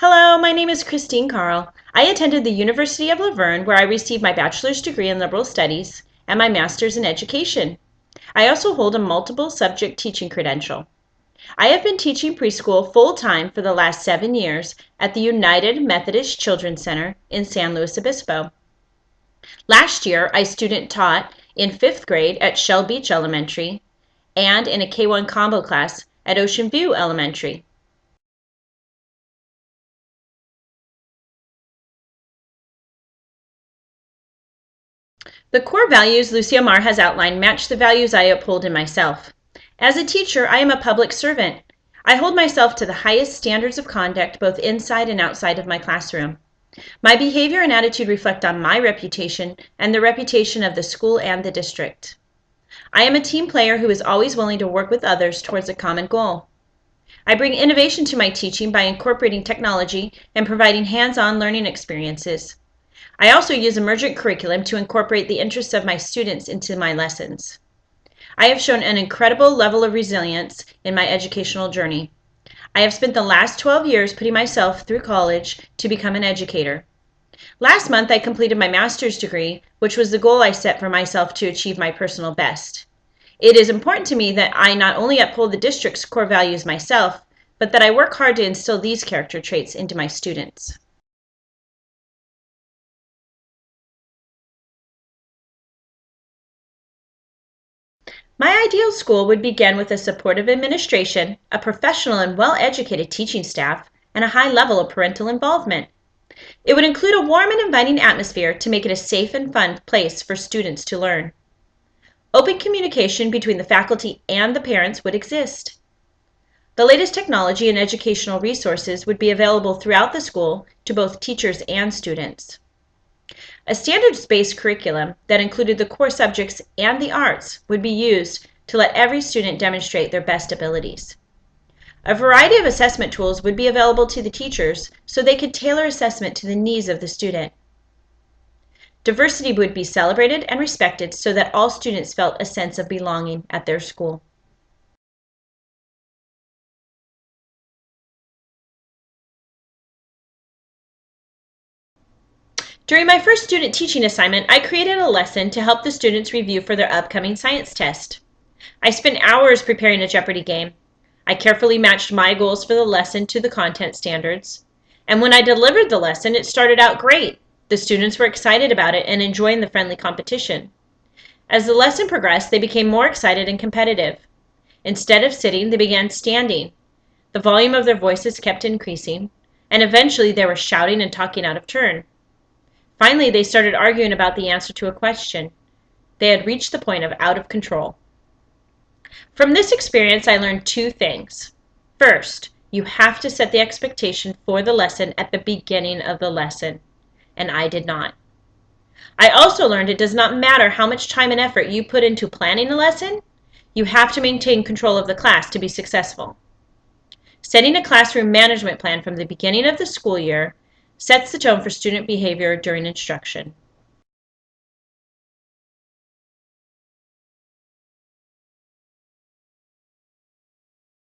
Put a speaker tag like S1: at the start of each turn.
S1: Hello, my name is Christine Carl. I attended the University of Laverne where I received my bachelor's degree in liberal studies and my master's in education. I also hold a multiple subject teaching credential. I have been teaching preschool full-time for the last 7 years at the United Methodist Children's Center in San Luis Obispo. Last year, I student taught in 5th grade at Shell Beach Elementary and in a K-1 combo class at Ocean View Elementary. The core values Lucia has outlined match the values I uphold in myself. As a teacher, I am a public servant. I hold myself to the highest standards of conduct both inside and outside of my classroom. My behavior and attitude reflect on my reputation and the reputation of the school and the district. I am a team player who is always willing to work with others towards a common goal. I bring innovation to my teaching by incorporating technology and providing hands-on learning experiences. I also use emergent curriculum to incorporate the interests of my students into my lessons. I have shown an incredible level of resilience in my educational journey. I have spent the last 12 years putting myself through college to become an educator. Last month, I completed my master's degree, which was the goal I set for myself to achieve my personal best. It is important to me that I not only uphold the district's core values myself, but that I work hard to instill these character traits into my students. My ideal school would begin with a supportive administration, a professional and well-educated teaching staff, and a high level of parental involvement. It would include a warm and inviting atmosphere to make it a safe and fun place for students to learn. Open communication between the faculty and the parents would exist. The latest technology and educational resources would be available throughout the school to both teachers and students. A standards-based curriculum that included the core subjects and the arts would be used to let every student demonstrate their best abilities. A variety of assessment tools would be available to the teachers so they could tailor assessment to the needs of the student. Diversity would be celebrated and respected so that all students felt a sense of belonging at their school. During my first student teaching assignment, I created a lesson to help the students review for their upcoming science test. I spent hours preparing a Jeopardy game. I carefully matched my goals for the lesson to the content standards. And when I delivered the lesson, it started out great. The students were excited about it and enjoying the friendly competition. As the lesson progressed, they became more excited and competitive. Instead of sitting, they began standing. The volume of their voices kept increasing, and eventually they were shouting and talking out of turn. Finally, they started arguing about the answer to a question. They had reached the point of out of control. From this experience, I learned two things. First, you have to set the expectation for the lesson at the beginning of the lesson, and I did not. I also learned it does not matter how much time and effort you put into planning a lesson, you have to maintain control of the class to be successful. Setting a classroom management plan from the beginning of the school year sets the tone for student behavior during instruction.